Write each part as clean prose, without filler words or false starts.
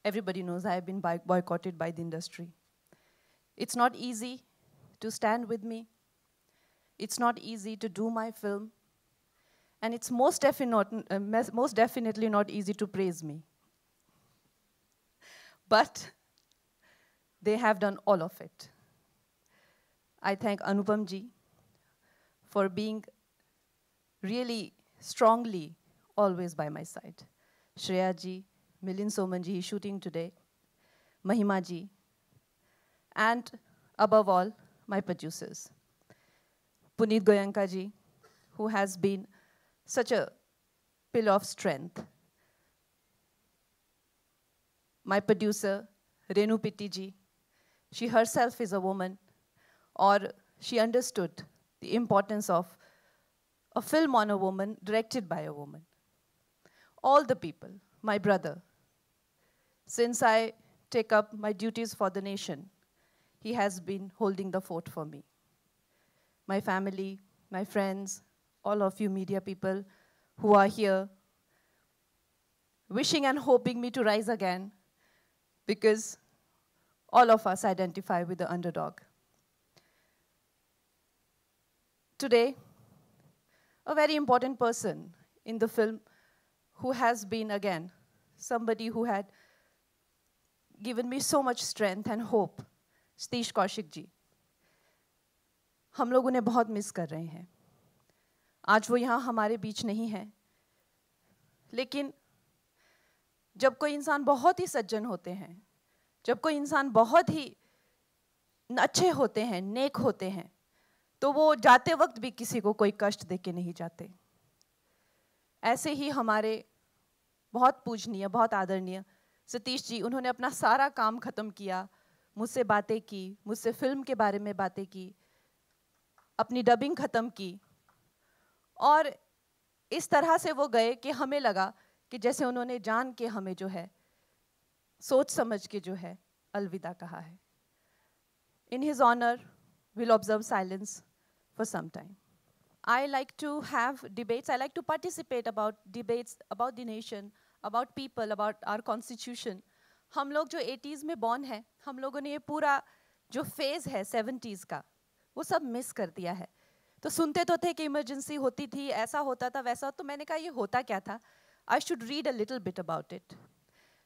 everybody knows I have been boycotted by the industry. It's not easy to stand with me. It's not easy to do my film. And it's most definitely not easy to praise me. But they have done all of it. I thank Anupam ji for being really strongly always by my side. Shreya ji, Milind Soman ji, shooting today, Mahima ji, and above all, my producers. Puneet Goyanka ji, who has been such a pillar of strength. My producer, Renu Pitti ji, she herself is a woman, or she understood the importance of a film on a woman, directed by a woman. All the people, my brother, since I take up my duties for the nation, he has been holding the fort for me. My family, my friends, all of you media people who are here, wishing and hoping me to rise again, because all of us identify with the underdog. Today, a very important person in the film who has been, again, somebody who had given me so much strength and hope, Satish Kaushik ji. हम लोग उन्हें बहुत miss कर रहे हैं. आज वो यहाँ हमारे बीच नहीं है. लेकिन जब कोई इंसान बहुत ही सज्जन होते हैं, जब कोई इंसान बहुत ही अच्छे होते हैं, नेक होते हैं, तो वो जाते वक्त भी किसी को कोई कष्ट देके नहीं जाते. ऐसे ही हमारे बहुत पूजनीय, बहुत आदरणीय सतीश जी, उन्होंने अपना सारा काम खत्म किया, मुझसे बातें की, मुझसे फिल्म के बारे में बातें की, अपनी डबिंग खत्म की, और इस तरह से वो गए कि हमें लगा कि जैसे उन्होंने जान के हमें जो है, सोच समझ के जो है, अलविदा कहा है. In his honor, we'll observe silence for some time. I like to have debates. I like to participate about debates about the nation, about people, about our constitution. हम लोग जो 80s में born हैं, हम लोगों ने ये पूरा जो phase है 70s का, वो सब miss कर दिया है. तो सुनते तो थे कि emergency होती थी, ऐसा होता था, वैसा. तो मैंने कहा ये होता क्या था? I should read a little bit about it.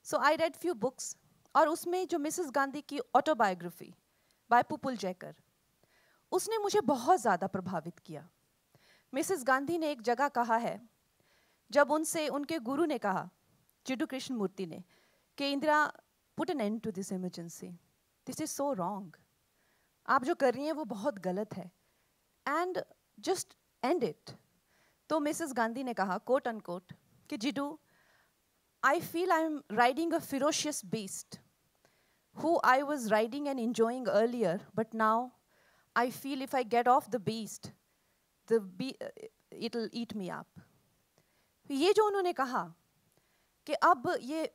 So I read few books, और उसमें जो मिसेस गांधी की autobiography by पुपुल जयकर, उसने मुझे बहुत ज़्यादा प्रभावित किया. मिसेस गांधी ने एक जगह कहा है, जब उनसे उनके गुरु ने कहा, चिड्डू कृष्ण मूर्ति ने, कि Indira, put an end to this emergency. This is so wrong. आप जो कर रही हैं वो बहुत गलत है. And just end it. तो मिसेस गांधी ने कहा, quote unquote, कि Jiddu, I feel I'm riding a ferocious beast who I was riding and enjoying earlier, but now I feel if I get off the beast, it'll eat me up. ये जो उन्होंने कहा कि अब ये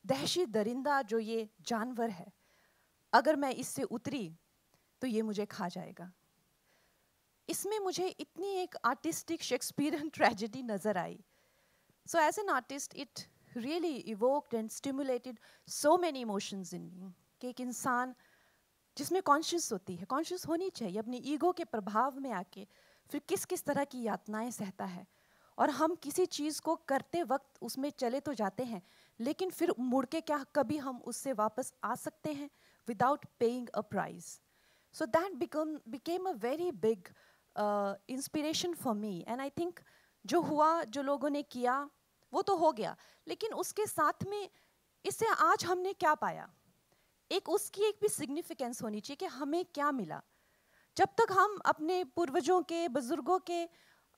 दहशी दरिंदा जो ये जानवर है, अगर मैं इससे उतरी तो ये मुझे खा जाएगा. इसमें मुझे इतनी एक आर्टिस्टिक शेक्सपियरियन ट्रेजेडी नजर आई. So as an artist, it really evoked and stimulated so many emotions in me. कि एक इंसान जिसमें कॉन्शियस होती है, कॉन्शियस होनी चाहिए अपनी ईगो के प्रभाव में आके, फिर किस किस तरह की यातनाएं सहता है, और हम किसी चीज़ को करते वक्त उसमें चले तो जाते हैं, लेकिन फिर मुड़ के क्या कभी हम उससे वापस आ सकते हैं without paying a price. So that became a very big inspiration for me. And I think जो हुआ, जो लोगों ने किया, वो तो हो गया, लेकिन उसके साथ में इससे आज हमने क्या पाया, एक उसकी एक भी सिग्निफिकेंस होनी चाहिए कि हमें क्या मिला. जब तक हम अपने पूर्वजों के, बुजुर्गों के,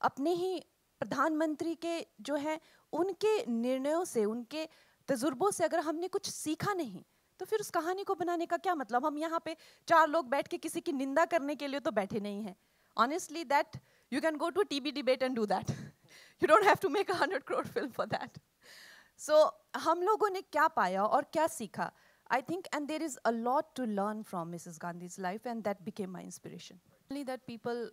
अपने ही प्रधानमंत्री के जो है उनके निर्णयों से, उनके तजुर्बों से अगर हमने कुछ सीखा नहीं, तो फिर उस कहानी को बनाने का क्या मतलब. हम यहाँ पे 4 लोग बैठ के किसी की निंदा करने के लिए तो बैठे नहीं हैं. Honestly, that you can go to a TB debate and do that. You don't have to make a 100 crore film for that. So हम लोगों ने क्या पाया और क्या सीखा, I think, and there is a lot to learn from Mrs. Gandhi's life, and that became my inspiration. Only that people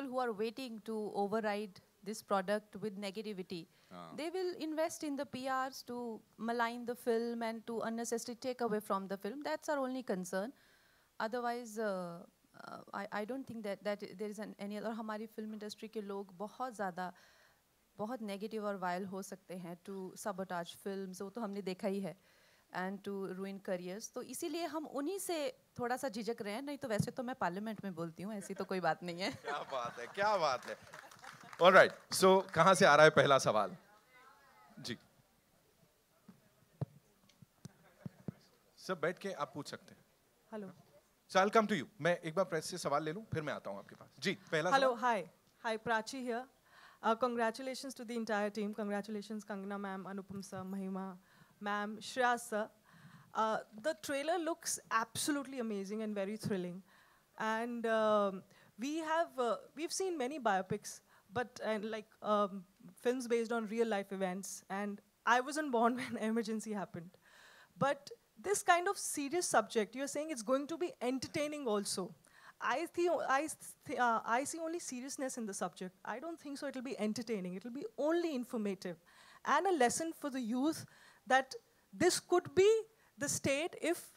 who are waiting to override this product with negativity, they will invest in the PRs to malign the film and to unnecessarily take away from the film. That's our only concern. Otherwise, I don't think that there is any other. हमारी film industry के लोग बहुत negative और vile हो सकते हैं to sabotage films, वो तो हमने देखा ही है, and to ruin careers. तो इसीलिए हम उन्हीं से थोड़ा सा झिझक रहे हैं, नहीं तो वैसे तो मैं पार्लियामेंट में बोलती हूँ, ऐसी तो कोई बात नहीं है. क्या बात है, क्या बात है. All right, so कहाँ से आ रहा है पहला सवाल? जी. सब बैठ के आप पूछ सकते हैं. Hello. So I'll come to you. मैं एक बार प्रेस से सवाल ले लूँ, फिर मैं आता हूँ आपके पास. जी, पहला Hello, सवाल. hi, Prachi here. Congratulations to the entire team. Congratulations, Kangana ma'am, Anupam sir, Mahima ma'am, Shreya sir. The trailer looks absolutely amazing and very thrilling. And we've seen many biopics, but films based on real life events. And I wasn't born when emergency happened. But this kind of serious subject, you're saying it's going to be entertaining also. I see only seriousness in the subject. I don't think so it'll be entertaining. It'll be only informative and a lesson for the youth that this could be the state if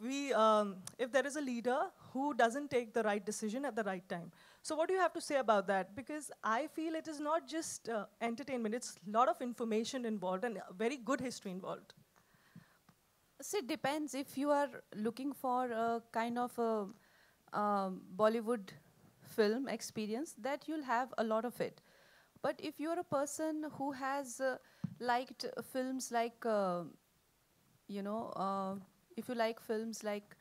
there is a leader who doesn't take the right decision at the right time. So what do you have to say about that? Because I feel it is not just entertainment. It's a lot of information involved and very good history involved. So it depends. If you are looking for a kind of a Bollywood film experience, that you'll have a lot of it. But if you're a person who has liked films like, if you like films like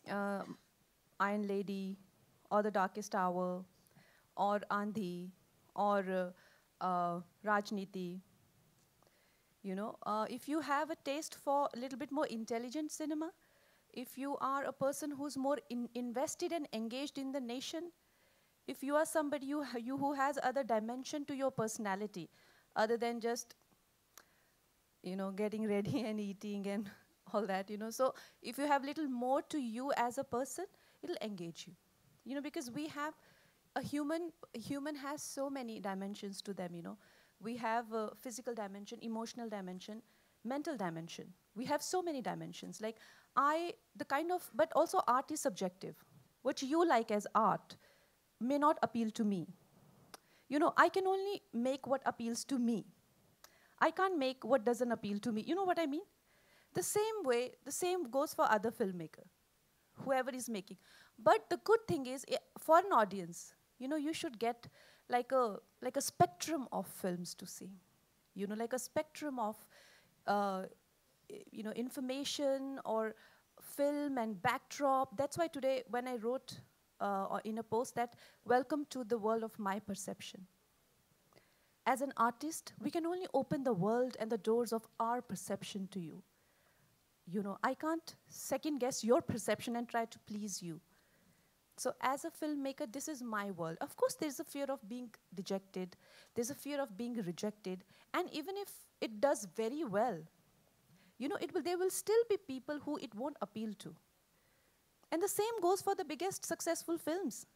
Iron Lady, or The Darkest Hour, or Andhi, or Rajniti, if you have a taste for a little bit more intelligent cinema, if you are a person who's more invested and engaged in the nation, if you are somebody who has other dimension to your personality, other than just, getting ready and eating and all that, So if you have little more to you as a person, it'll engage you. Because we have a human has so many dimensions to them, We have a physical dimension, emotional dimension, mental dimension. We have so many dimensions. But also art is subjective. What you like as art may not appeal to me. I can only make what appeals to me. I can't make what doesn't appeal to me. You know what I mean? The same goes for other filmmaker, whoever is making. But the good thing is, for an audience, you should get like a spectrum of films to see. Like a spectrum of information or film and backdrop. That's why today when I wrote in a post that, welcome to the world of my perception. As an artist, we can only open the world and the doors of our perception to you. I can't second guess your perception and try to please you. So as a filmmaker, this is my world. Of course, there's a fear of being dejected. There's a fear of being rejected. And even if it does very well, there will still be people who it won't appeal to. And the same goes for the biggest successful films.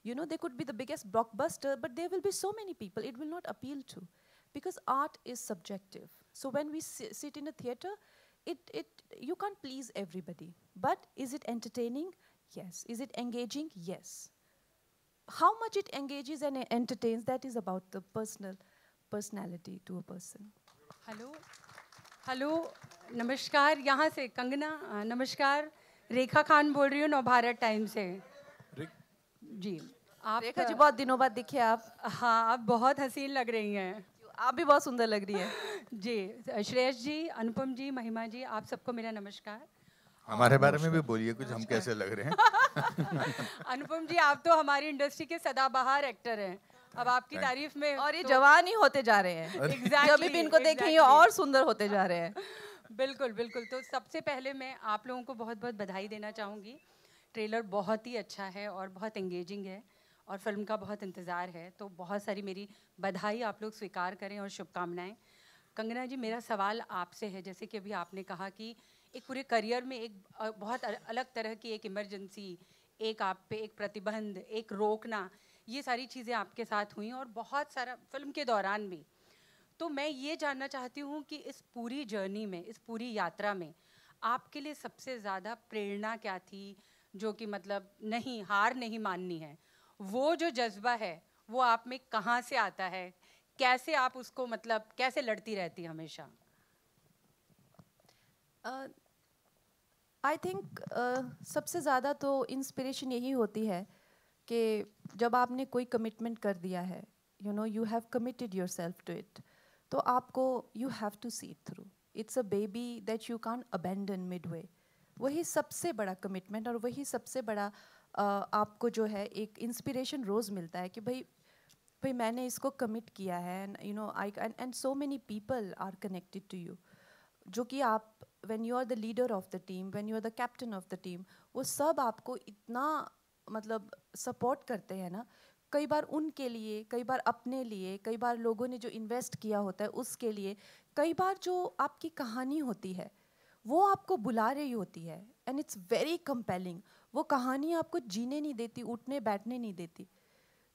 They could be the biggest blockbuster, but there will be so many people it will not appeal to. Because art is subjective. So when we sit in a theater, you can't please everybody. But is it entertaining? Yes. Is it engaging? Yes. How much it engages and entertains, that is about the personality to a person. Hello नमस्कार. यहाँ से कंगना. नमस्कार. रेखा खान बोल रही हूँ Navbharat time से. जी आप रेखा जी, बहुत दिनों बाद दिखे आप. हाँ, आप बहुत हसीन लग रही हैं. आप भी बहुत सुंदर लग रही हैं. जी श्रेयस जी, अनुपम जी, महिमा जी, आप सबको मेरा नमस्कार. हमारे बारे में भी बोलिए कुछ, हम कैसे लग रहे हैं. अनुपम जी, आप तो हमारी इंडस्ट्री के सदाबहार एक्टर हैं. अब आपकी तारीफ में और ये जवान ही होते जा रहे हैं. जब भी इनको देखें ये और सुंदर होते जा रहे हैं. बिल्कुल बिल्कुल. तो सबसे पहले मैं आप लोगों को बहुत बहुत बधाई देना चाहूँगी. ट्रेलर बहुत ही अच्छा है और बहुत एंगेजिंग है और फिल्म का बहुत इंतज़ार है. तो बहुत सारी मेरी बधाई आप लोग स्वीकार करें और शुभकामनाएं. कंगना जी, मेरा सवाल आपसे है. जैसे कि अभी आपने कहा कि एक पूरे करियर में एक बहुत अलग तरह की एक इमरजेंसी, एक आप पे एक प्रतिबंध, एक रोकना, ये सारी चीज़ें आपके साथ हुई और बहुत सारा फिल्म के दौरान भी। तो मैं ये जानना चाहती हूँ कि इस पूरी जर्नी में, इस पूरी यात्रा में आपके लिए सबसे ज़्यादा प्रेरणा क्या थी, जो कि मतलब नहीं, हार नहीं माननी है, वो जो जज्बा है वो आप में कहाँ से आता है, कैसे आप उसको मतलब कैसे लड़ती रहती हमेशा? आई थिंक सबसे ज़्यादा तो इंस्पिरेशन यही होती है कि जब आपने कोई कमिटमेंट कर दिया है, you know you have committed yourself to it, तो आपको you have to see it through. It's a baby that you can't abandon midway. वही सबसे बड़ा कमिटमेंट और वही सबसे बड़ा आपको जो है एक इंस्पिरेशन रोज़ मिलता है कि भाई मैंने इसको कमिट किया है. And you know I and so many people are connected to you, जो कि आप when you are the leader of the team, when you are the captain of the team, वो सब आपको इतना मतलब सपोर्ट करते हैं ना. कई बार उनके लिए, कई बार अपने लिए, कई बार लोगों ने जो इन्वेस्ट किया होता है उसके लिए, कई बार जो आपकी कहानी होती है वो आपको बुला रही होती है. And it's very compelling. वो कहानी आपको जीने नहीं देती, उठने बैठने नहीं देती.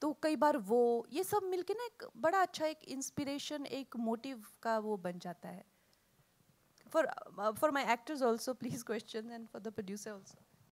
तो कई बार वो ये सब मिलके ना एक बड़ा अच्छा एक इंस्पिरेशन, एक मोटिव का वो बन जाता है. For my actors also, please question, and for the producer also.